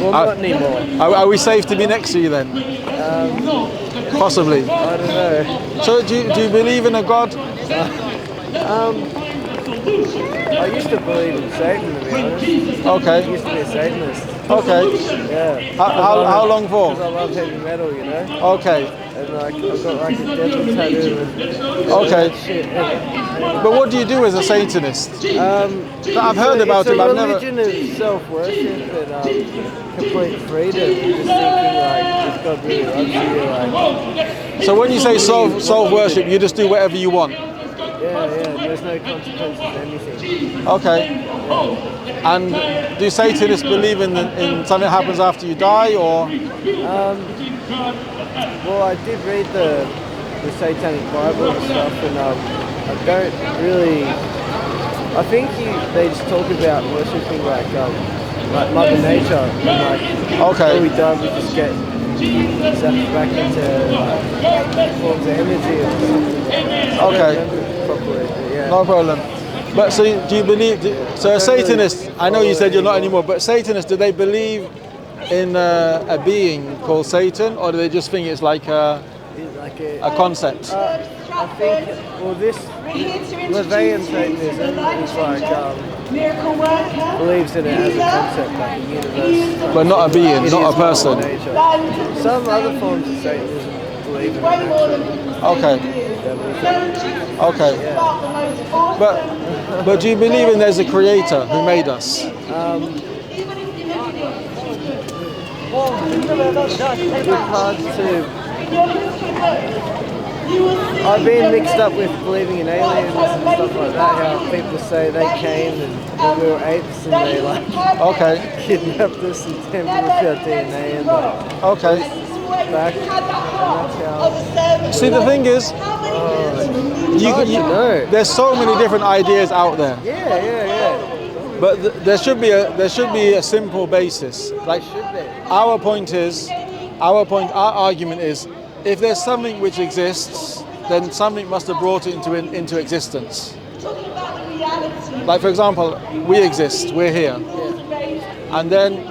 Well, not anymore. Are we safe to be next to you then? Possibly. I don't know. So do you believe in a God? I used to believe in Satan, to be honest. Okay. I used to be a Satanist. Okay. Yeah. How long for? Because I love heavy metal, you know? Okay. And like, I've got like a devil tattoo and all Okay. that shit. But what do you do as a Satanist? I've heard about it, but I've never... It's a religion of self-worship and complete freedom. Just thinking like, if God really loves you, like... So when you say self-worship, you just do whatever you want? Yeah, there's no consequences to anything. Okay. And do Satanists believe in something happens after you die, or? Well, I did read the Satanic Bible and stuff, and I don't really. I think they just talk about worshipping like Mother Nature, and like when we die, we just get zapped back into forms of energy or something. Okay. Properly, but yeah. No problem. But so do you believe? So a Satanist, I know you said you're not anymore, but Satanists, do they believe in a being called Satan, or do they just think it's like a concept? I think, well, this Levian Satanism is like believes in it as a concept, like a universe. But not a being, not a person. Some other forms of Satanism believe in it actually. Okay. Okay. Yeah. But do you believe in there's a creator who made us? It's hard to. I've been mixed up with believing in aliens and stuff like that. How people say they came and we were apes and they like kidnapped us and tampered with our DNA and like back. And that's how. See, the thing is, there's so many different ideas out there. Yeah. But there should be a simple basis. Like our argument is, if there's something which exists, then something must have brought it into existence. Like for example, we exist, we're here. And then,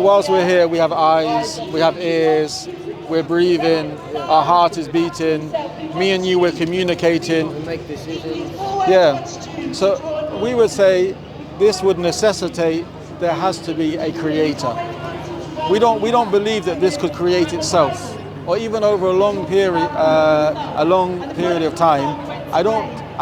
whilst we're here, we have eyes, we have ears, we're breathing, our heart is beating, me and you, we're communicating. We make decisions. Yeah. So we would say this would necessitate there has to be a creator. We don't believe that this could create itself, or even over a long period of time. I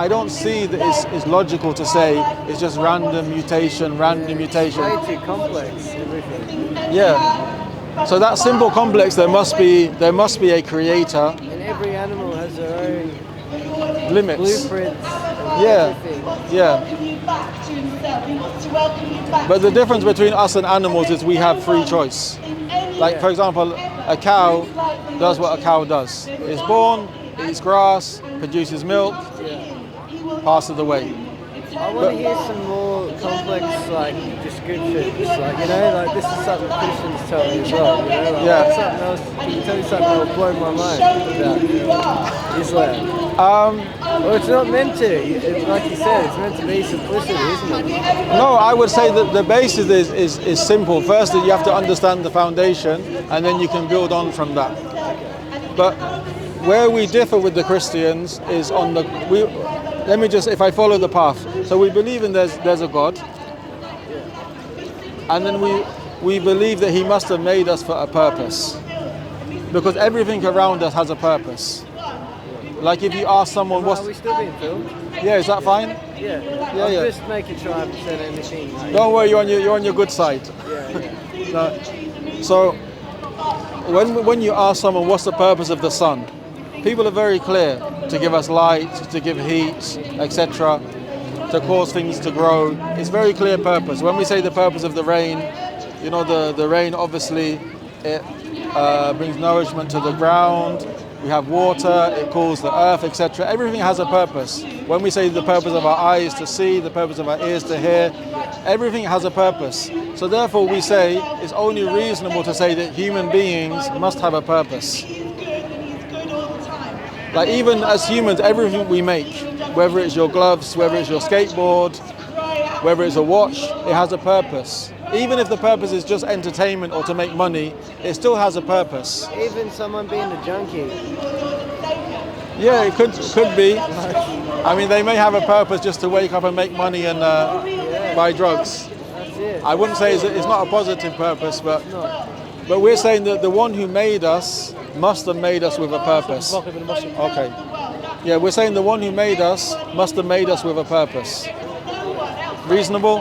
don't see that it's logical to say it's just random mutation. It's way too complex, everything. Yeah. So that simple complex, there must be a creator. And every animal has their own limits. Blueprints. Everything. Yeah. But the difference between us and animals is we have free choice. Like for example, a cow does what a cow does. It's born, eats grass, produces milk, passes away. I want to hear some more complex descriptions, like this is something Christians tell me as well, something else, can you tell me something that will blow my mind about Islam? Well, it's not meant to, like you said, it's meant to be simplicity, isn't it? No, I would say that the basis is simple. First, you have to understand the foundation, and then you can build on from that. But where we differ with the Christians is on if I follow the path. So we believe in there's a God, and then we believe that He must have made us for a purpose, because everything around us has a purpose. Like if you ask someone, Are we still being filmed? Yeah, is that fine? Yeah. I'm just making sure I haven't said anything. Don't worry, you're on your good side. Yeah. So when you ask someone what's the purpose of the sun, people are very clear: to give us light, to give heat, etc., to cause things to grow. It's very clear purpose. When we say the purpose of the rain, the rain obviously it brings nourishment to the ground. We have water, it cools the earth, etc. Everything has a purpose. When we say the purpose of our eyes to see, the purpose of our ears to hear, everything has a purpose. So therefore we say it's only reasonable to say that human beings must have a purpose. Like even as humans, everything we make, whether it's your gloves, whether it's your skateboard, whether it's a watch, it has a purpose. even if the purpose is just entertainment or to make money, it still has a purpose. Even someone being a junkie. Yeah, it could be. I mean, they may have a purpose just to wake up and make money and buy drugs. That's it. I wouldn't say it's not a positive purpose, but we're saying that the one who made us must have made us with a purpose. Okay. Yeah, we're saying the one who made us must have made us with a purpose. Reasonable?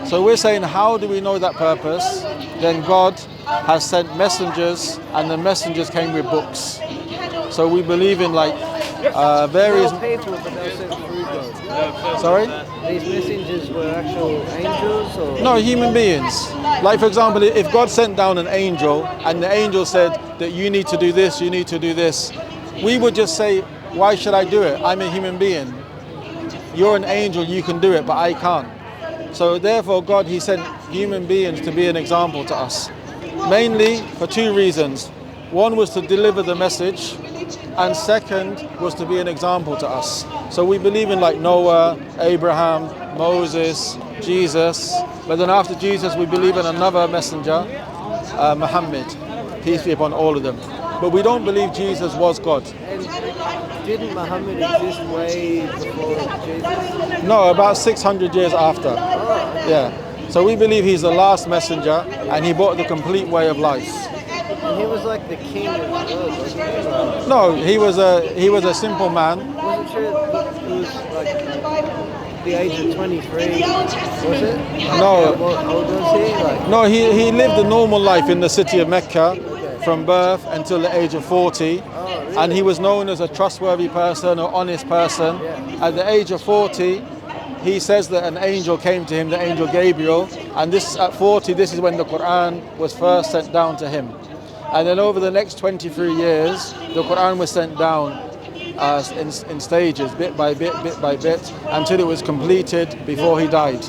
So we're saying, how do we know that purpose? Then God has sent messengers, and the messengers came with books. So we believe in like various people, but they were sent through God. Sorry? These messengers were actual angels, or No, human beings. Like for example, if God sent down an angel and the angel said that you need to do this, you need to do this, we would just say, why should I do it? I'm a human being. You're an angel, you can do it, but I can't. So therefore God, he sent human beings to be an example to us. Mainly for two reasons. One was to deliver the message, and second was to be an example to us. So we believe in like Noah, Abraham, Moses, Jesus, but then after Jesus we believe in another messenger, Muhammad, peace be upon all of them. But we don't believe Jesus was God. and didn't Muhammad exist way before Jesus? No, about 600 years after. Yeah. So we believe he's the last messenger and he brought the complete way of life. And he was like the king of the world, wasn't he? No, he was a simple man. Wasn't sure he was like the age of 23, was it? No. How old was he? Like, No, he lived a normal life in the city of Mecca from birth until the age of 40. And he was known as a trustworthy person or honest person. At the age of 40, he says that an angel came to him, the angel Gabriel, and this at 40, this is when the Quran was first sent down to him. And then over the next 23 years, the Quran was sent down in stages, bit by bit, until it was completed before he died.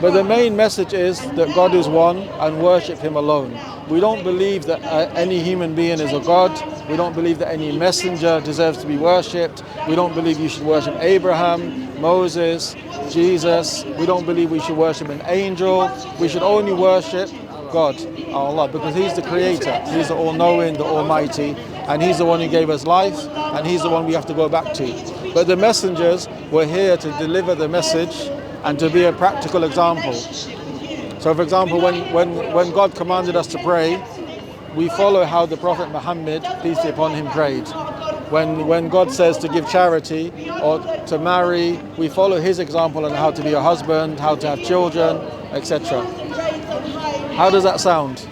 But the main message is that God is one and worship him alone. We don't believe that any human being is a God. We don't believe that any messenger deserves to be worshipped. We don't believe you should worship Abraham, Moses, Jesus. We don't believe we should worship an angel. We should only worship God, Allah, because he's the creator. He's the all-knowing, the almighty, and he's the one who gave us life, and he's the one we have to go back to. But the messengers were here to deliver the message and to be a practical example. So for example, when God commanded us to pray, we follow how the Prophet Muhammad, peace be upon him, prayed. When God says to give charity or to marry, we follow his example on how to be a husband, how to have children, etc. How does that sound?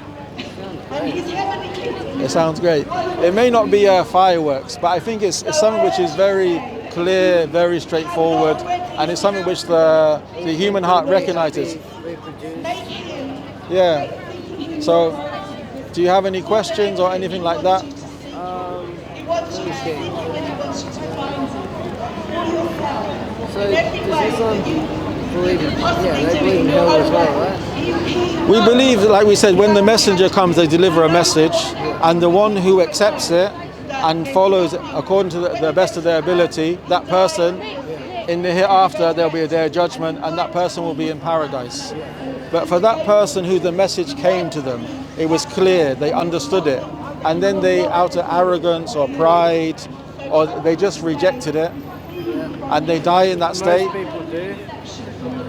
It sounds great. It may not be fireworks, but I think it's something which is very clear, very straightforward, and it's something which the human heart recognizes. Yeah. So, do you have any questions or anything like that? Let me see. So, does Islam believe in, they believe in hell as well, right? We believe, like we said, when the messenger comes, they deliver a message, and the one who accepts it and follows it according to the best of their ability, that person, in the hereafter, there'll be a day of judgment, and that person will be in paradise. But for that person who the message came to them, it was clear, they understood it, and then they, out of arrogance or pride, or they just rejected it, and they die in that state. Most people do.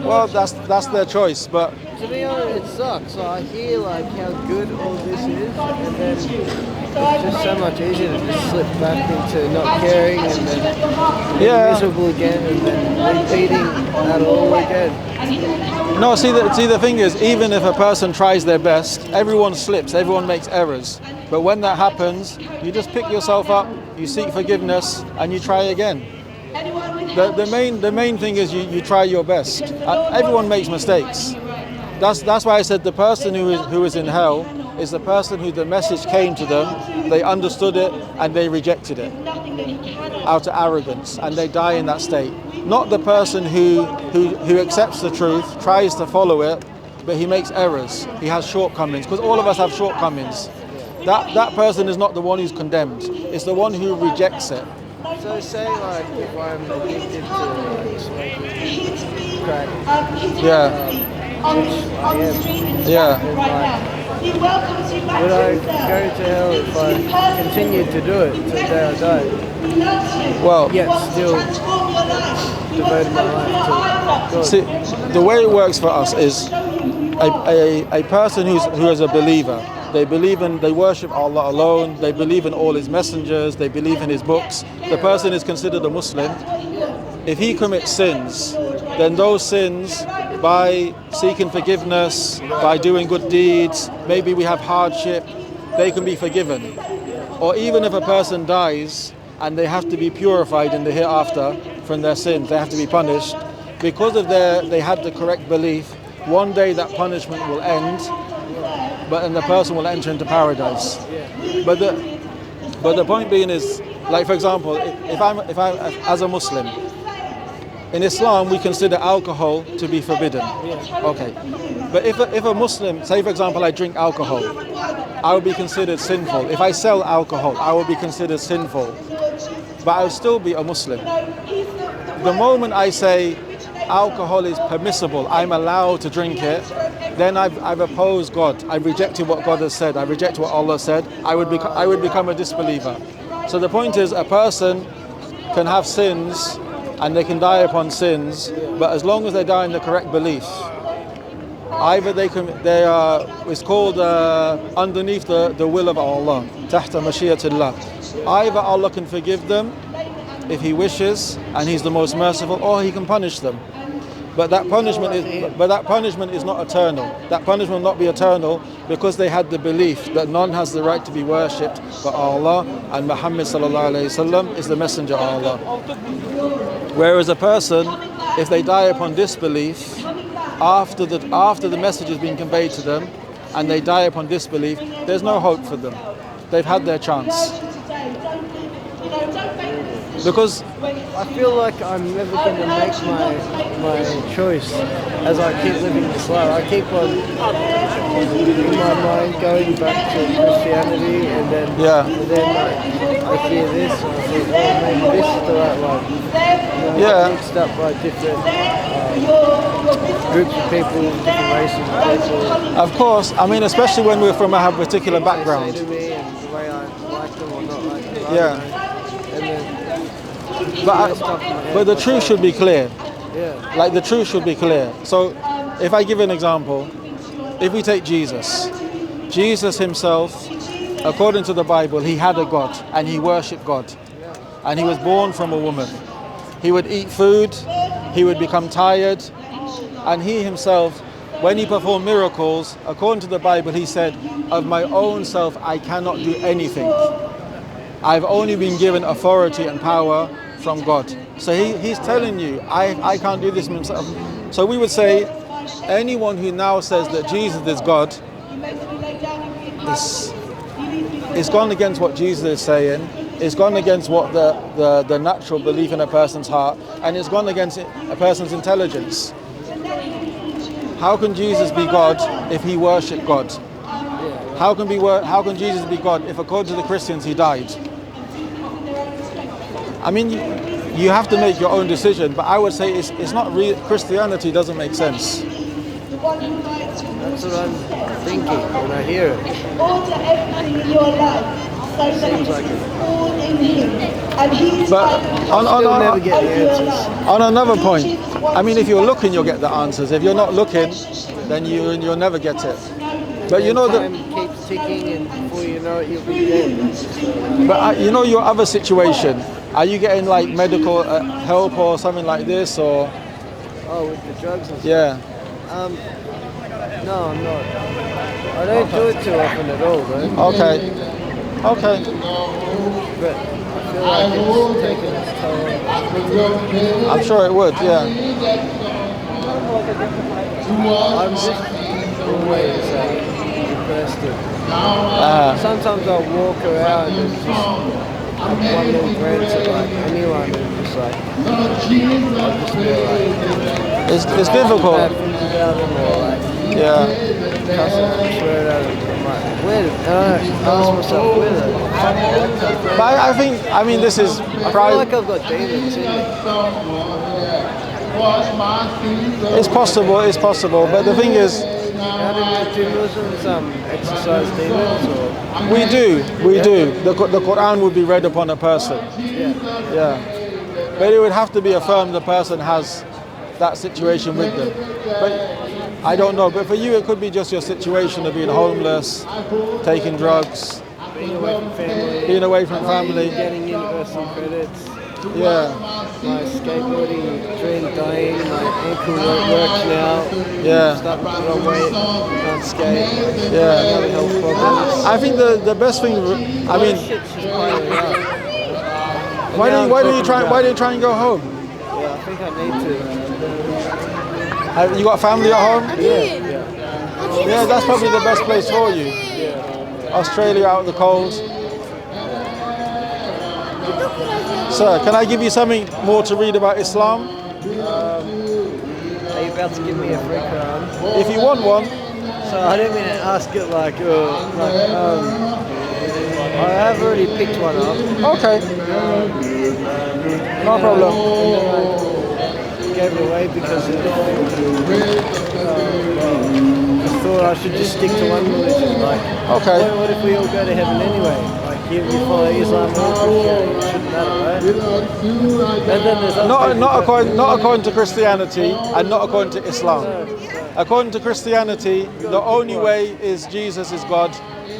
Well, that's their choice, but To be honest, it sucks. So I hear like how good all this is, and then it's just so much easier to just slip back into not caring and then being miserable again and then repeating that all again. No, see the thing is, even if a person tries their best, everyone slips, everyone makes errors. But when that happens, you just pick yourself up, you seek forgiveness, and you try again. The main thing is you try your best. Everyone makes mistakes. That's why I said the person who is in hell is the person who the message came to them, they understood it and they rejected it out of arrogance, and they die in that state. Not the person who accepts the truth, tries to follow it, but he makes errors, he has shortcomings, because all of us have shortcomings. That person is not the one who's condemned, it's the one who rejects it. So say like if I'm addicted to like smoking crack, I am. Yeah. And like, would I go to hell if I continued to do it till the day I died? Well, Yet still devoted my life to God. see, the way it works for us is a person who is a believer. They worship Allah alone. They believe in all His messengers. They believe in His books. The person is considered a Muslim. If he commits sins, then those sins, by seeking forgiveness, by doing good deeds, maybe we have hardship, they can be forgiven. Or even if a person dies and they have to be purified in the hereafter from their sins, they have to be punished, because of they had the correct belief, one day that punishment will end, but then the person will enter into paradise. But the point being is, like for example, if I'm as a Muslim, in Islam we consider alcohol to be forbidden. Okay. But if a Muslim, say for example I drink alcohol, I will be considered sinful. If I sell alcohol, I will be considered sinful. But I will still be a Muslim. The moment I say alcohol is permissible, I'm allowed to drink it, then I've opposed God. I've rejected what God has said. I've rejected what Allah said. I would become a disbeliever. So the point is, a person can have sins and they can die upon sins, but as long as they die in the correct belief, either it's called underneath the will of Allah, tahta mashiyatillah. Either Allah can forgive them if He wishes, and He's the most merciful, or He can punish them. But that punishment is not eternal. That punishment will not be eternal because they had the belief that none has the right to be worshipped but Allah, and Muhammad sallallahu alaihi wasallam is the messenger of Allah. Whereas a person, if they die upon disbelief, after the message has been conveyed to them, and they die upon disbelief, there's no hope for them. They've had their chance. Because I feel like I'm never going to make my choice as I keep living this life. I keep on, in my mind, going back to Christianity, and then like, I hear this, and I think, oh, maybe this is the right one. You know, I get mixed up by different groups of people, different races of people. Of course, I mean, especially when we're from a particular background. They say to me and the way I like them or not like them. And then, but the truth should be clear. yeah. Like the truth should be clear. So if I give an example, if we take Jesus himself, according to the Bible, he had a God and he worshipped God. And he was born from a woman. He would eat food, he would become tired, and he himself, when he performed miracles, according to the Bible, he said, of my own self I cannot do anything. I've only been given authority and power from God. So he's telling you, I can't do this myself. So we would say, anyone who now says that Jesus is God is gone against what Jesus is saying. It's gone against what the natural belief in a person's heart, and it's gone against a person's intelligence. How can Jesus be God if he worshipped God? How can Jesus be God if, according to the Christians, he died? I mean, you have to make your own decision, but I would say it's not real. Christianity doesn't make sense. That's what I'm thinking when I hear it. Seems like it. But never get the answers. On another point, I mean, if you're looking, you'll get the answers. If you're not looking, then you'll never get it. But you know time keeps ticking, and before you know it, you'll be dead. But you know your other situation. Are you getting like medical help or something like this, or? Oh, with the drugs and stuff? Yeah. No, I'm not. I don't do it too often at all, though. Okay. Okay. But I feel like it's taking its toll. I'm sure it would, yeah. I'm just always depressed. Sometimes I'll walk around and just one little glance at like anyone and just like I'll just be like it's difficult. bad things about them or like cuss and swear at them. I'm like, where did I ask myself where the But I think, I mean, this is I feel like I've got demons in me. It's possible. But the thing is, How do Muslims exercise demons? Or? we do. The Quran would be read upon a person. Yeah. But it would have to be affirmed the person has that situation with them. But I don't know. But for you, it could be just your situation of being homeless, taking drugs, being away from family, being away from family. getting universal credits. Yeah. My skateboarding dream dying, my ankle works now. Yeah. Starting to put on weight, can't skate. Yeah. Having health problems. I think the best thing, I mean, Shit's just piling up. why do you try and go home? Yeah, I think I need to. Have you got family at home? Yeah. Yeah, that's probably the best place for you. Australia out in the cold. Sir, can I give you something more to read about Islam? Are you about to give me a free Quran? If you want one. So I didn't mean to ask it I have already picked one up. Okay. No problem. And then I gave it away because I thought I should just stick to one religion. Like, Okay. what if we all go to heaven anyway? Like, you follow Islam or Christianity, it shouldn't matter, right? And then there's Not according to Christianity and not according to Islam. According to Christianity, the only way is Jesus is God.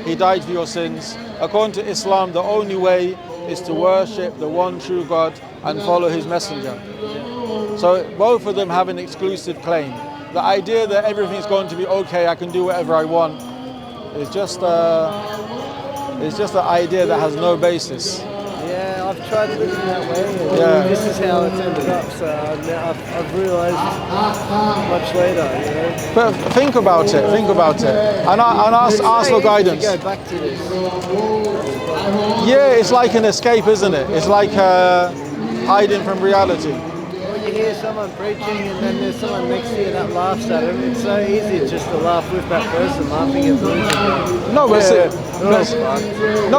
He died for your sins. According to Islam, the only way is to worship the one true God and follow his messenger. So both of them have an exclusive claim. The idea that everything's going to be okay, I can do whatever I want, is just an idea that has no basis. Yeah, I've tried living that way, and Yeah. this is how it's ended up. So I've realised much later, you know. But think about it, and ask for guidance. To go back to this. Yeah, it's like an escape, isn't it? It's like hiding from reality. When you hear someone preaching and then there's someone next to you that laughs at him, it's so easy just to laugh with that person laughing at religion. No,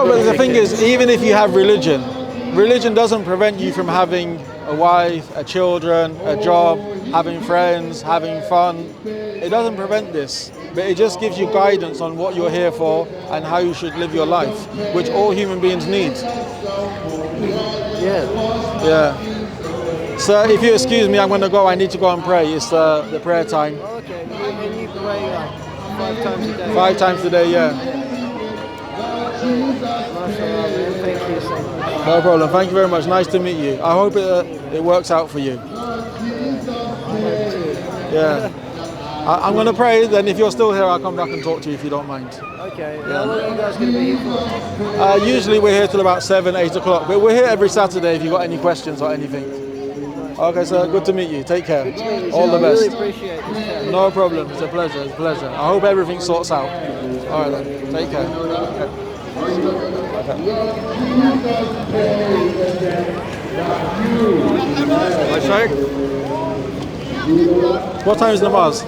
but the thing is, even if you have religion doesn't prevent you from having a wife, a children, a job, having friends, having fun. It doesn't prevent this, but it just gives you guidance on what you're here for and how you should live your life, which all human beings need. Yeah. So if you excuse me, I'm going to go. I need to go and pray. It's the prayer time. Oh, okay. And you pray like 5 times a day? 5 times a day, yeah. Mashallah, man. Thank you so much. No problem. Thank you very much. Nice to meet you. I hope it works out for you. Yeah. I'm going to pray. Then if you're still here, I'll come back and talk to you if you don't mind. Okay. How long are you guys going to be here for? Usually we're here till about 7, 8 o'clock. But we're here every Saturday if you've got any questions or anything. Okay, sir. Good to meet you. Take care. All the best. I really appreciate this. No problem. It's a pleasure. It's a pleasure. I hope everything sorts out. All right, then. Take care. Okay. What time is namaz?